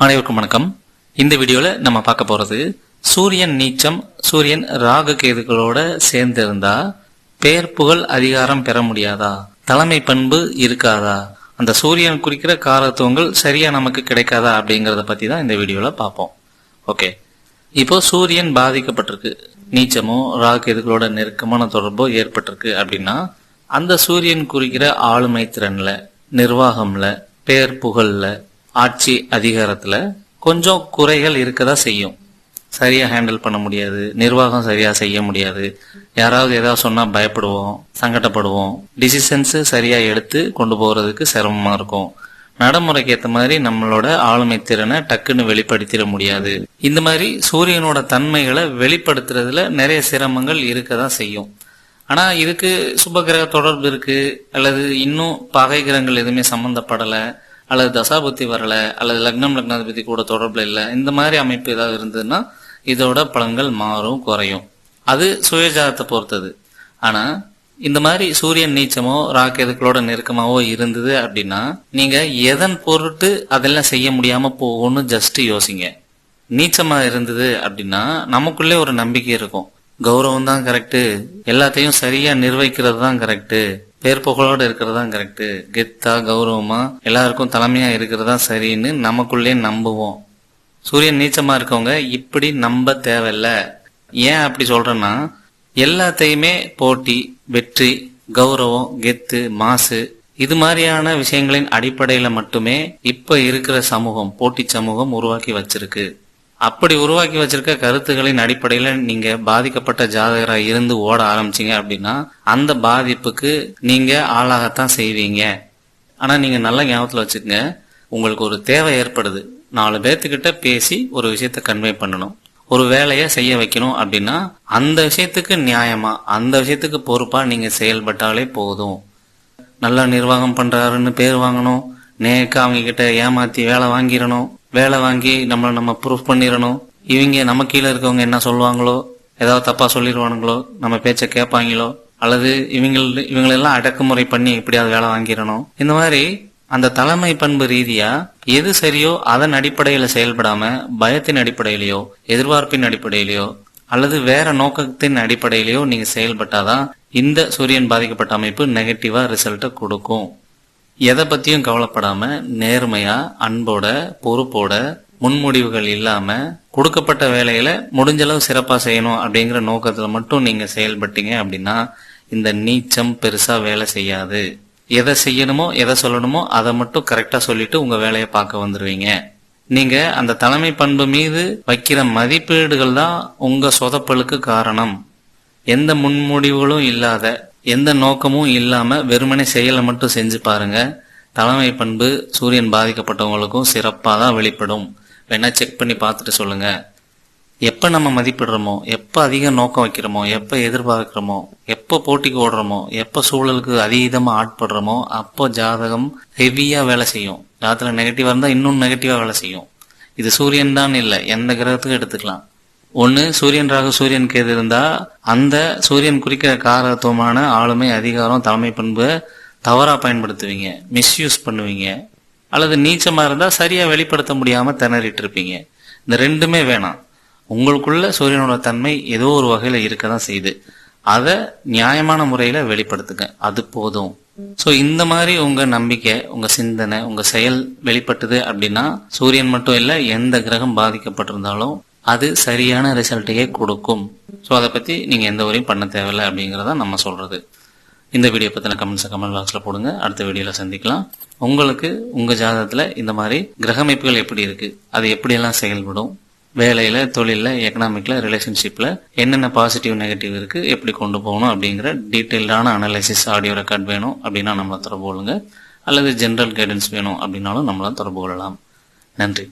அனைவருக்கும் வணக்கம். இந்த வீடியோல நம்ம பார்க்க போறது சூரியன் நீச்சம், சூரியன் ராகு கேதுகளோட சேர்ந்து இருந்தா பேர் புகழ் அதிகாரம் பெற முடியாதா, தலைமை பண்பு இருக்காதா, அந்த சூரியன் குறிக்கிற காரத்துவங்கள் சரியா நமக்கு கிடைக்காதா அப்படிங்கறத பத்தி தான் இந்த வீடியோல பார்ப்போம். ஓகே, இப்போ சூரியன் பாதிக்கப்பட்டிருக்கு, நீச்சமோ ராகு கேதுகளோட நெருக்கமான தொடர்போ ஏற்பட்டிருக்கு அப்படின்னா அந்த சூரியன் குறிக்கிற ஆளுமை திறன்ல, நிர்வாகம்ல, பேர் புகழ்ல, ஆட்சி அதிகாரத்துல கொஞ்சம் குறைகள் இருக்கதா செய்யும். சரியா ஹேண்டில் பண்ண முடியாது, நிர்வாகம் சரியா செய்ய முடியாது, யாராவது ஏதாவது சொன்னா பயப்படுவோம், சங்கடப்படுவோம், டிசிஷன்ஸ் சரியா எடுத்து கொண்டு போறதுக்கு சிரமமா இருக்கும், நடைமுறைக்கு ஏற்ற மாதிரி நம்மளோட ஆளுமை திறனை டக்குன்னு வெளிப்படுத்திட முடியாது. இந்த மாதிரி சூரியனோட தன்மைகளை வெளிப்படுத்துறதுல நிறைய சிரமங்கள் இருக்கதான் செய்யும். ஆனா இதுக்கு சுபகிரக தொடர்பு இருக்கு, அல்லது இன்னும் பகை கிரகங்கள் எதுவுமே சம்பந்தப்படல, அல்லது தசாபுத்தி வரல, அல்லது லக்னாதிபதி கூட தொடர்புல இல்ல, இந்த மாதிரி அமைப்பு ஏதாவது இருந்ததுன்னா இதோட பலன்கள் மாறும், குறையும். அது சுயஜாதத்தை பொறுத்தது. ஆனா இந்த மாதிரி சூரியன் நீச்சமோ ராக்கேதுக்களோட நெருக்கமாவோ இருந்தது அப்படின்னா நீங்க எதன் பொருட்டு அதெல்லாம் செய்ய முடியாம போகும்னு ஜஸ்ட் யோசிங்க. நீச்சமா இருந்தது அப்படின்னா நமக்குள்ளே ஒரு நம்பிக்கை இருக்கும், கௌரவம் தான் கரெக்டு, எல்லாத்தையும் சரியா நிர்வகிக்கிறது தான் கரெக்டு, பேர் புகழோட இருக்கிறது தான் கரெக்டு, கெத்தா கௌரவமா எல்லாருக்கும் தலைமையா இருக்கிறதா சரின்னு நமக்குள்ளே நம்புவோம். சூரியன் நீச்சமா இருக்கவங்க இப்படி நம்ப தேவையில்ல. ஏன் அப்படி சொல்றேன்னா எல்லாத்தையுமே போட்டி, வெற்றி, கௌரவம், கெத்து, மாசு இது மாதிரியான விஷயங்களின் அடிப்படையில மட்டுமே இப்ப இருக்கிற சமூகம், போட்டி சமூகம் உருவாக்கி வச்சிருக்கு. அப்படி உருவாக்கி வச்சிருக்க கருத்துக்களின் அடிப்படையில நீங்க பாதிக்கப்பட்ட ஜாதகராக இருந்து ஓட ஆரம்பிச்சீங்க அப்படின்னா அந்த பாதிப்புக்கு நீங்க ஆளாகத்தான் செய்வீங்க. ஆனா நீங்க நல்ல ஞாபகத்துல வச்சுக்கங்க, உங்களுக்கு ஒரு தேவை ஏற்படுது, 4 பேர்த்துக்கிட்ட பேசி ஒரு விஷயத்த கன்வே பண்ணணும், ஒரு வேலையை செய்ய வைக்கணும் அப்படின்னா அந்த விஷயத்துக்கு நியாயமா, அந்த விஷயத்துக்கு பொறுப்பா நீங்க செயல்பட்டாலே போதும். நல்லா நிர்வாகம் பண்றாருன்னு பேர் வாங்கணும், நேக்கா அவங்க கிட்ட ஏமாத்தி வேலை வாங்கிடணும், வேலை வாங்கி நம்ம ப்ரூஃப் பண்ணிடணும், இவங்க நம்ம கீழே இருக்கவங்க என்ன சொல்லுவாங்களோ, ஏதாவது தப்பா சொல்லிடுவானுங்களோ, நம்ம பேச்ச கேட்பாங்களோ, அல்லது இவங்களெல்லாம் அடக்குமுறை பண்ணி எப்படியாவது வேலை வாங்கிடணும். இந்த மாதிரி அந்த தலைமை பண்பு ரீதியா எது சரியோ அதன் அடிப்படையில செயல்படாம பயத்தின் அடிப்படையிலயோ, எதிர்பார்ப்பின் அடிப்படையிலயோ, அல்லது வேற நோக்கத்தின் அடிப்படையிலயோ நீங்க செயல்பட்டாதான் இந்த சூரியன் பாதிக்கப்பட்ட அமைப்பு நெகட்டிவா ரிசல்ட்டை கொடுக்கும். எதை பத்தியும் கவலைப்படாம நேர்மையா, அன்போட, பொறுப்போட, முன்முடிவுகள் இல்லாம கொடுக்கப்பட்ட வேலையில முடிஞ்சளவு சிறப்பா செய்யணும் அப்படிங்கிற நோக்கத்துல மட்டும் நீங்க செயல்பட்டீங்க அப்படின்னா இந்த நீச்சம் பெருசா வேலை செய்யாது. எதை செய்யணுமோ, எதை சொல்லணுமோ அதை மட்டும் கரெக்டா சொல்லிட்டு உங்க வேலையை பார்க்க வந்துருவீங்க. நீங்க அந்த தலைமை பண்பு மீது வைக்கிற மதிப்பீடுகள் தான் உங்க சொதப்பலுக்கு காரணம். எந்த முன்முடிவுகளும் இல்லாத, எந்த நோக்கமும் இல்லாம வெறுமனே செயலை மட்டும் செஞ்சு பாருங்க, தலைமை பண்பு சூரியன் பாதிக்கப்பட்டவங்களுக்கும் சிறப்பா தான் வெளிப்படும். வேணா செக் பண்ணி பார்த்துட்டு சொல்லுங்க. எப்ப நம்ம மதிப்பிடுறோமோ, எப்ப அதிக நோக்கம் வைக்கிறோமோ, எப்ப எதிர்பார்க்கிறோமோ, எப்ப போட்டிக்கு ஓடுறோமோ, எப்ப சூழலுக்கு அதீதமா ஆட்படுறோமோ அப்போ ஜாதகம் ஹெவியா வேலை செய்யும். ஜாதகத்துல நெகட்டிவா இருந்தா இன்னும் நெகட்டிவா வேலை செய்யும். இது சூரியன் தான் இல்ல, எந்த கிரகத்துக்கும் எடுத்துக்கலாம். ஒண்ணு சூரியன் ராகு சூரியன் கேது இருந்தா அந்த சூரியன் குறிக்கிற காரத்துவமான ஆளுமை, அதிகாரம், தலைமை பண்பு தவறா பயன்படுத்துவீங்க, மிஸ்யூஸ் பண்ணுவீங்க. அல்லது நீச்சமா இருந்தா சரியா வெளிப்படுத்த முடியாம திணறிட்டு இருப்பீங்க. இந்த ரெண்டுமே வேணாம். உங்களுக்குள்ள சூரியனோட தன்மை ஏதோ ஒரு வகையில இருக்கதான் செய்யுது, அதை நியாயமான முறையில வெளிப்படுத்துங்க, அது போதும். சோ இந்த மாதிரி உங்க நம்பிக்கை, உங்க சிந்தனை, உங்க செயல் வெளிப்பட்டது அப்படின்னா சூரியன் மட்டும் இல்ல, எந்த கிரகம் பாதிக்கப்பட்டிருந்தாலும் அது சரியான ரிசல்ட்டையே கொடுக்கும். ஸோ அதை பத்தி நீங்க எந்த வரையும் பண்ண தேவையில்லை அப்படிங்கறத நம்ம சொல்றது. இந்த வீடியோ பத்தின கமெண்ட்ஸ் கமெண்ட் பாக்ஸ்ல போடுங்க. அடுத்த வீடியோல சந்திக்கலாம். உங்களுக்கு உங்க ஜாதகத்துல இந்த மாதிரி கிரக அமைப்புகள் எப்படி இருக்கு, அது எப்படியெல்லாம் செயல்படும், வேலையில, தொழில, எக்கனாமிக்ல, ரிலேஷன்ஷிப்ல என்னென்ன பாசிட்டிவ் நெகட்டிவ் இருக்கு, எப்படி கொண்டு போகணும் அப்படிங்கிற டீட்டெயில்டான அனாலிசிஸ் ஆடியோ ரெக்கார்ட் வேணும் அப்படின்னா நம்மள தொடர்பு கொள்ளுங்க. அல்லது ஜெனரல் கைடன்ஸ் வேணும் அப்படின்னாலும் நம்மள தொடர்பு கொள்ளலாம். நன்றி.